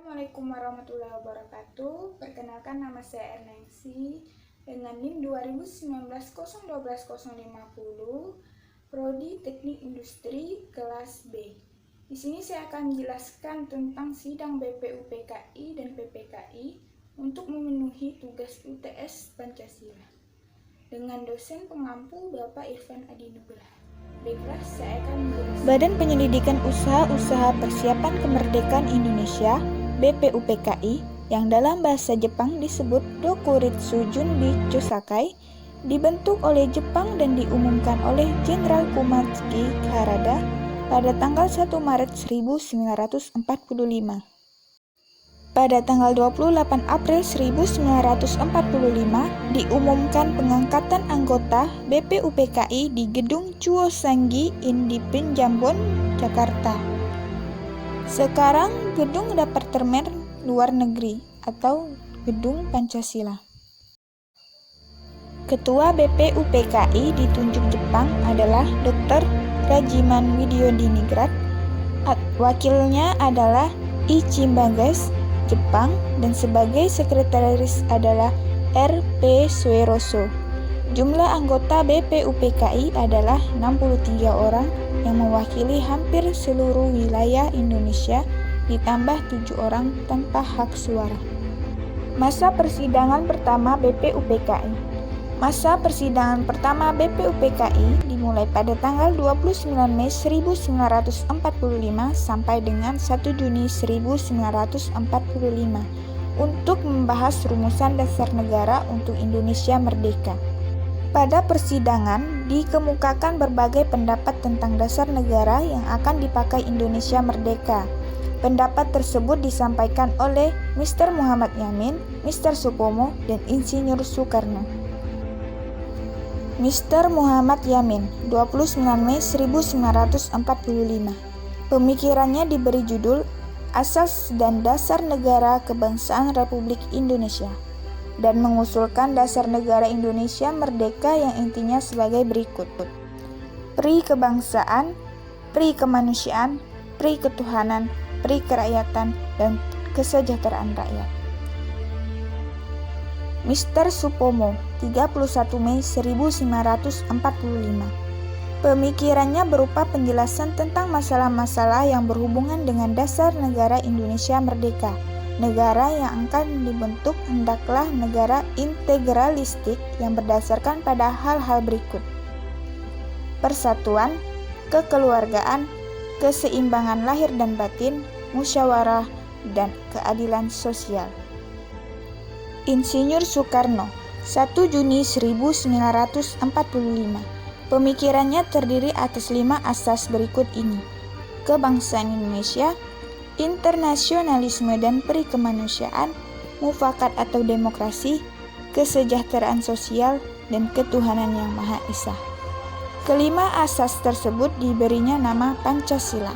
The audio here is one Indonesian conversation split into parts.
Assalamualaikum warahmatullahi wabarakatuh. Perkenalkan, nama saya Ernengsi dengan NIM 2019-012-050, Prodi Teknik Industri kelas B. Di sini saya akan menjelaskan tentang sidang BPUPKI dan PPKI untuk memenuhi tugas UTS Pancasila dengan dosen pengampu Bapak Irfan Adinugrah. Baiklah, saya akan menjelaskan. Badan Penyelidikan Usaha-Usaha Persiapan Kemerdekaan Indonesia (BPUPKI) yang dalam bahasa Jepang disebut Dokuritsu Junbi Chosakai dibentuk oleh Jepang dan diumumkan oleh Jenderal Kumatsuki Harada pada tanggal 1 Maret 1945. Pada tanggal 28 April 1945 diumumkan pengangkatan anggota BPUPKI di Gedung Chuosanggi di Penjambon, Jakarta. Sekarang Gedung Departemen Luar Negeri atau Gedung Pancasila. Ketua BPUPKI ditunjuk Jepang adalah Dr. Rajiman Widyodiningrat. Wakilnya adalah Ichimbages, Jepang, dan sebagai sekretaris adalah R.P. Sueroso. Jumlah anggota BPUPKI adalah 63 orang yang mewakili hampir seluruh wilayah Indonesia, ditambah 7 orang tanpa hak suara. Masa persidangan pertama BPUPKI. Masa persidangan pertama BPUPKI dimulai pada tanggal 29 Mei 1945 sampai dengan 1 Juni 1945 untuk membahas rumusan dasar negara untuk Indonesia merdeka. Pada persidangan dikemukakan berbagai pendapat tentang dasar negara yang akan dipakai Indonesia merdeka. Pendapat tersebut disampaikan oleh Mr. Muhammad Yamin, Mr. Supomo, dan Insinyur Soekarno. Mr. Muhammad Yamin, 29 Mei 1945. Pemikirannya diberi judul Asas dan Dasar Negara Kebangsaan Republik Indonesia dan mengusulkan dasar negara Indonesia merdeka yang intinya sebagai berikut. Pri kebangsaan, pri kemanusiaan, pri ketuhanan, pri kerakyatan, dan kesejahteraan rakyat. Mr. Supomo, 31 Mei 1945. Pemikirannya berupa penjelasan tentang masalah-masalah yang berhubungan dengan dasar negara Indonesia merdeka. Negara yang akan dibentuk hendaklah negara integralistik yang berdasarkan pada hal-hal berikut: persatuan, kekeluargaan, keseimbangan lahir dan batin, musyawarah, dan keadilan sosial. Insinyur Soekarno, 1 Juni 1945. Pemikirannya terdiri atas 5 asas berikut ini: kebangsaan Indonesia, internasionalisme dan perikemanusiaan, mufakat atau demokrasi, kesejahteraan sosial, dan ketuhanan yang Maha Esa. Kelima asas tersebut diberinya nama Pancasila,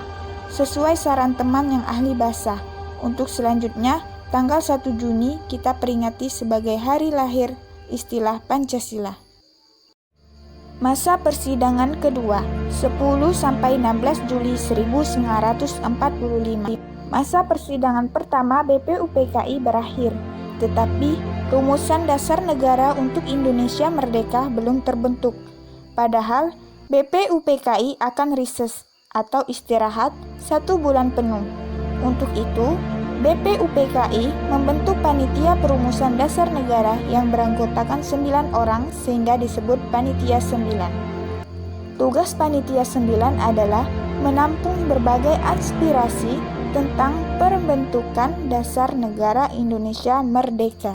sesuai saran teman yang ahli bahasa. Untuk selanjutnya, tanggal 1 Juni kita peringati sebagai hari lahir istilah Pancasila. Masa persidangan kedua, 10-16 Juli 1945. Masa persidangan pertama BPUPKI berakhir, tetapi rumusan dasar negara untuk Indonesia merdeka belum terbentuk. Padahal BPUPKI akan reses atau istirahat 1 bulan penuh. Untuk itu, BPUPKI membentuk panitia perumusan dasar negara yang beranggotakan 9 orang sehingga disebut Panitia 9. Tugas Panitia 9 adalah menampung berbagai aspirasi tentang pembentukan dasar negara Indonesia merdeka.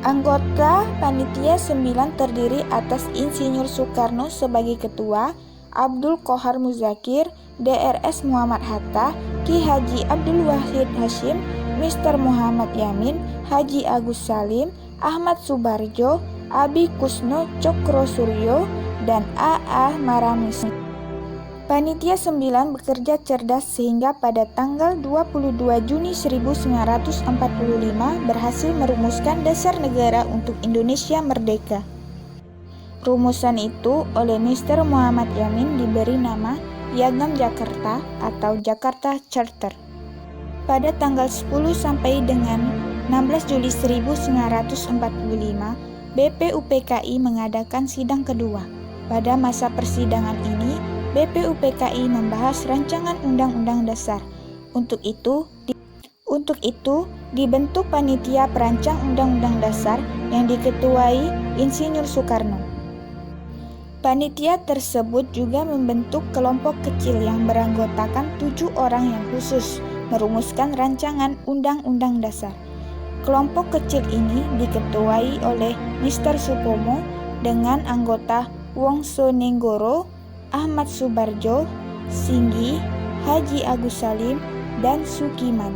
Anggota Panitia 9 terdiri atas Insinyur Soekarno sebagai ketua, Abdul Qohar Muzakir, Drs. Muhammad Hatta, Ki Haji Abdul Wahid Hashim, Mr. Muhammad Yamin, Haji Agus Salim, Ahmad Subarjo, Abi Kusno Cokro Suryo, dan A.A. Maramis. Panitia 9 bekerja cerdas sehingga pada tanggal 22 Juni 1945 berhasil merumuskan dasar negara untuk Indonesia merdeka. Rumusan itu oleh Mr. Muhammad Yamin diberi nama Piagam Jakarta atau Jakarta Charter. pada tanggal 10 sampai dengan 16 Juli 1945, BPUPKI mengadakan sidang kedua. Pada masa persidangan ini, BPUPKI membahas rancangan Undang-Undang Dasar. Untuk itu, dibentuk panitia perancang Undang-Undang Dasar yang diketuai Insinyur Soekarno. Panitia tersebut juga membentuk kelompok kecil yang beranggotakan 7 orang yang khusus merumuskan rancangan Undang-Undang Dasar. Kelompok kecil ini diketuai oleh Mr. Supomo dengan anggota Wongsonenggoro, Ahmad Subarjo, Singgi, Haji Agus Salim, dan Sukiman.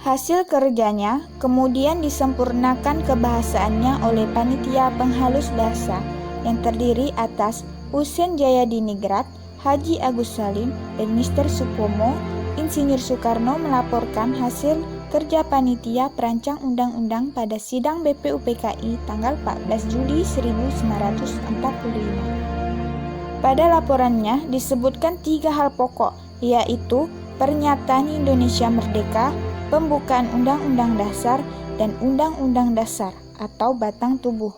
Hasil kerjanya kemudian disempurnakan kebahasaannya oleh panitia penghalus bahasa yang terdiri atas Husein Jayadiningrat, Haji Agus Salim, dan Mr. Supomo. Insinyur Soekarno melaporkan hasil kerja panitia perancang undang-undang pada sidang BPUPKI tanggal 14 Juli 1945. Pada laporannya disebutkan 3 hal pokok, yaitu pernyataan Indonesia Merdeka, pembukaan Undang-Undang Dasar, dan Undang-Undang Dasar atau batang tubuh.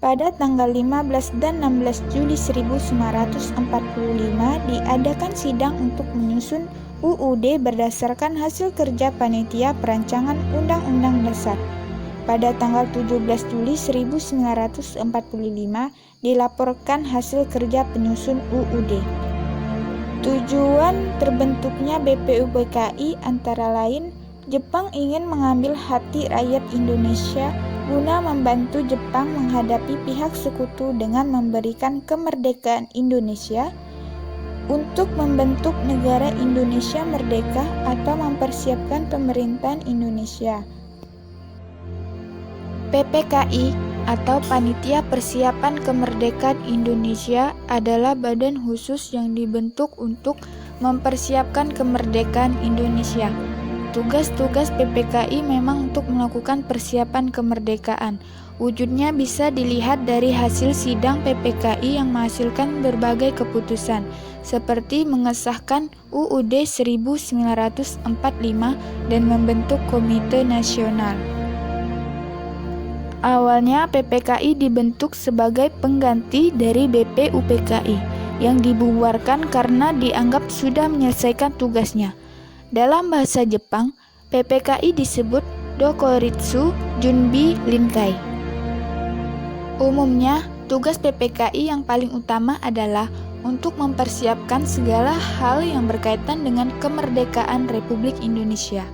Pada tanggal 15 dan 16 Juli 1945 diadakan sidang untuk menyusun UUD berdasarkan hasil kerja panitia perancangan Undang-Undang Dasar. Pada tanggal 17 Juli 1945 dilaporkan hasil kerja penyusun UUD. Tujuan terbentuknya BPUPKI antara lain Jepang ingin mengambil hati rakyat Indonesia guna membantu Jepang menghadapi pihak sekutu dengan memberikan kemerdekaan Indonesia, untuk membentuk negara Indonesia merdeka atau mempersiapkan pemerintahan Indonesia. PPKI atau Panitia Persiapan Kemerdekaan Indonesia adalah badan khusus yang dibentuk untuk mempersiapkan kemerdekaan Indonesia. Tugas-tugas PPKI memang untuk melakukan persiapan kemerdekaan. Wujudnya bisa dilihat dari hasil sidang PPKI yang menghasilkan berbagai keputusan, seperti mengesahkan UUD 1945 dan membentuk Komite Nasional. Awalnya PPKI dibentuk sebagai pengganti dari BPUPKI yang dibubarkan karena dianggap sudah menyelesaikan tugasnya. Dalam bahasa Jepang, PPKI disebut Dokuritsu Junbi Rinkai. Umumnya, tugas PPKI yang paling utama adalah untuk mempersiapkan segala hal yang berkaitan dengan kemerdekaan Republik Indonesia.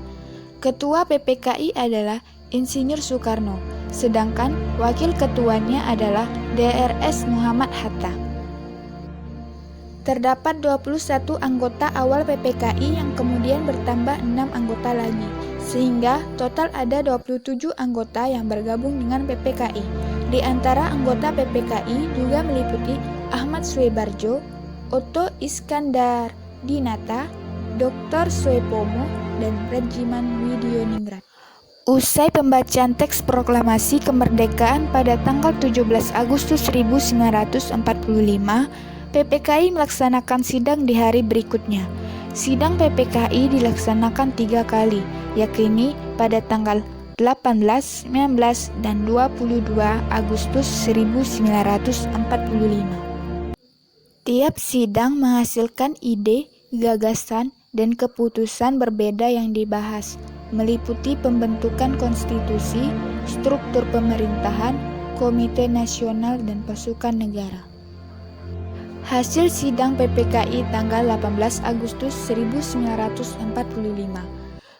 Ketua PPKI adalah Insinyur Soekarno, sedangkan wakil ketuanya adalah DRS Muhammad Hatta. Terdapat 21 anggota awal PPKI yang kemudian bertambah 6 anggota lagi, sehingga total ada 27 anggota yang bergabung dengan PPKI. Di antara anggota PPKI juga meliputi Ahmad Suebarjo, Otto Iskandar Dinata, Dr. Suepomo, dan Regiman Widyoningrat. Usai pembacaan teks proklamasi kemerdekaan pada tanggal 17 Agustus 1945, PPKI melaksanakan sidang di hari berikutnya. Sidang PPKI dilaksanakan 3 kali, yakni pada tanggal 18, 19, dan 22 Agustus 1945. Tiap sidang menghasilkan ide, gagasan, dan keputusan berbeda yang dibahas, meliputi pembentukan konstitusi, struktur pemerintahan, komite nasional, dan pasukan negara. Hasil sidang PPKI tanggal 18 Agustus 1945.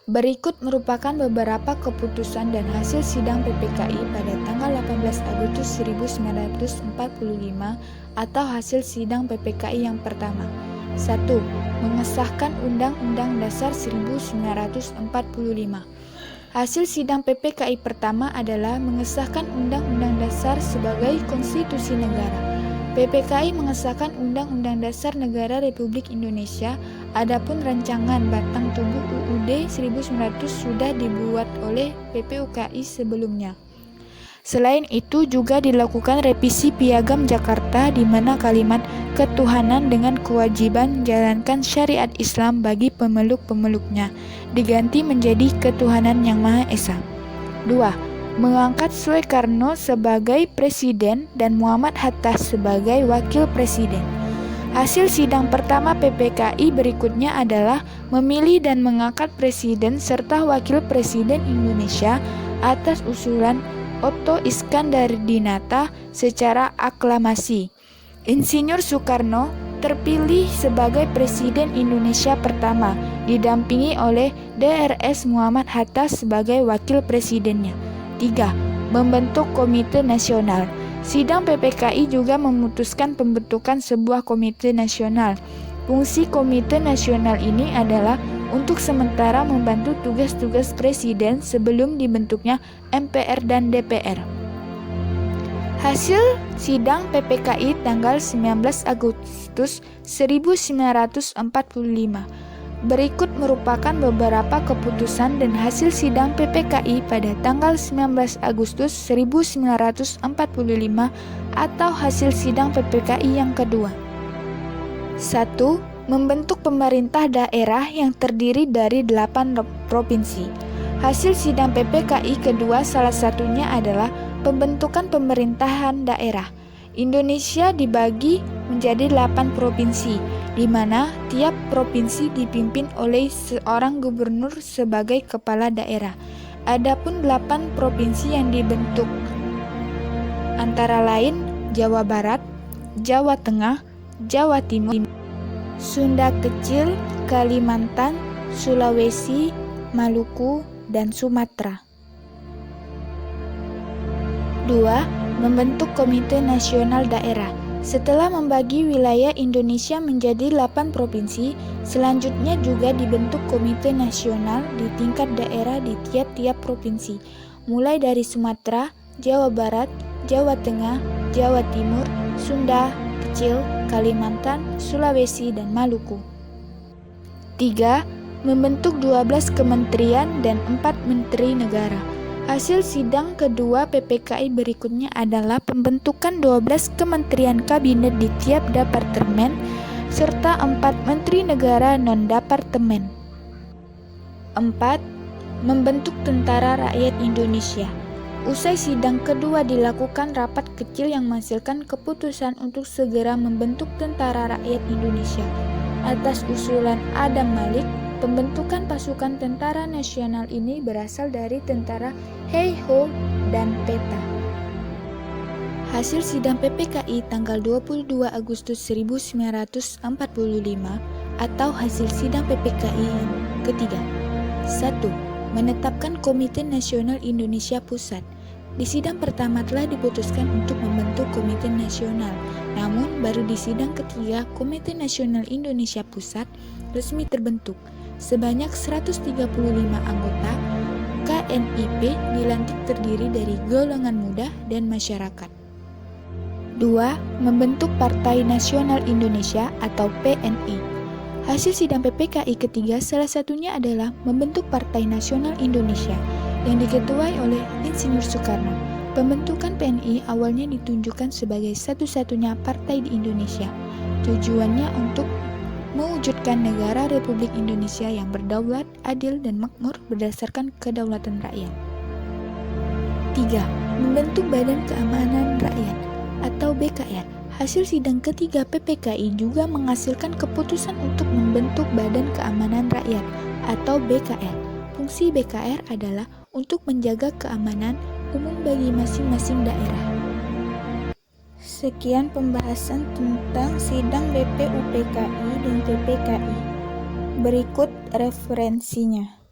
Berikut merupakan beberapa keputusan dan hasil sidang PPKI pada tanggal 18 Agustus 1945 atau hasil sidang PPKI yang pertama. 1. Mengesahkan Undang-Undang Dasar 1945. Hasil sidang PPKI pertama adalah mengesahkan Undang-Undang Dasar sebagai konstitusi negara. PPKI mengesahkan Undang-Undang Dasar Negara Republik Indonesia, adapun rancangan batang tubuh UUD 1900 sudah dibuat oleh PPUKI sebelumnya. Selain itu juga dilakukan revisi Piagam Jakarta di mana kalimat ketuhanan dengan kewajiban menjalankan syariat Islam bagi pemeluk-pemeluknya diganti menjadi ketuhanan yang Maha Esa. 2. Mengangkat Soekarno sebagai presiden dan Muhammad Hatta sebagai wakil presiden. Hasil sidang pertama PPKI berikutnya adalah memilih dan mengangkat presiden serta wakil presiden Indonesia atas usulan Otto Iskandardinata secara aklamasi. Insinyur Soekarno terpilih sebagai Presiden Indonesia pertama, didampingi oleh DRS Muhammad Hatta sebagai wakil presidennya. 3. Membentuk Komite Nasional. Sidang PPKI juga memutuskan pembentukan sebuah komite nasional. Fungsi Komite Nasional ini adalah untuk sementara membantu tugas-tugas Presiden sebelum dibentuknya MPR dan DPR. Hasil sidang PPKI tanggal 19 Agustus 1945. Berikut merupakan beberapa keputusan dan hasil sidang PPKI pada tanggal 19 Agustus 1945 atau hasil sidang PPKI yang kedua. 1. Membentuk pemerintah daerah yang terdiri dari 8 provinsi. Hasil sidang PPKI kedua salah satunya adalah pembentukan pemerintahan daerah. Indonesia dibagi menjadi 8 provinsi, di mana tiap provinsi dipimpin oleh seorang gubernur sebagai kepala daerah. Adapun 8 provinsi yang dibentuk antara lain Jawa Barat, Jawa Tengah, Jawa Timur, Sunda Kecil, Kalimantan, Sulawesi, Maluku, dan Sumatera. 2. Membentuk Komite Nasional Daerah. Setelah membagi wilayah Indonesia menjadi 8 provinsi, selanjutnya juga dibentuk Komite Nasional di tingkat daerah di tiap-tiap provinsi, mulai dari Sumatera, Jawa Barat, Jawa Tengah, Jawa Timur, Sunda Kecil, Kalimantan, Sulawesi, dan Maluku. 3. Membentuk 12 kementerian dan 4 menteri negara. Hasil sidang kedua PPKI berikutnya adalah pembentukan 12 kementerian kabinet di tiap departemen serta 4 menteri negara non-departemen. 4. Membentuk Tentara Rakyat Indonesia. Usai sidang kedua dilakukan rapat kecil yang menghasilkan keputusan untuk segera membentuk Tentara Rakyat Indonesia. Atas usulan Adam Malik, pembentukan pasukan tentara nasional ini berasal dari tentara Heiho dan Peta. Hasil sidang PPKI tanggal 22 Agustus 1945 atau hasil sidang PPKI yang ketiga. 1. Menetapkan Komite Nasional Indonesia Pusat. Di sidang pertama telah diputuskan untuk membentuk Komite Nasional, namun baru di sidang ketiga Komite Nasional Indonesia Pusat resmi terbentuk. Sebanyak 135 anggota KNIP dilantik terdiri dari golongan muda dan masyarakat. 2. Membentuk Partai Nasional Indonesia atau PNI. Hasil sidang PPKI ketiga salah satunya adalah membentuk Partai Nasional Indonesia yang diketuai oleh Insinyur Soekarno. Pembentukan PNI awalnya ditunjukkan sebagai satu-satunya partai di Indonesia. Tujuannya untuk mewujudkan negara Republik Indonesia yang berdaulat, adil, dan makmur berdasarkan kedaulatan rakyat. 3. Membentuk Badan Keamanan Rakyat atau BKR. Hasil sidang ketiga PPKI juga menghasilkan keputusan untuk membentuk Badan Keamanan Rakyat atau BKR. Fungsi BKR adalah untuk menjaga keamanan umum bagi masing-masing daerah. Sekian pembahasan tentang sidang BPUPKI dan PPKI. Berikut referensinya.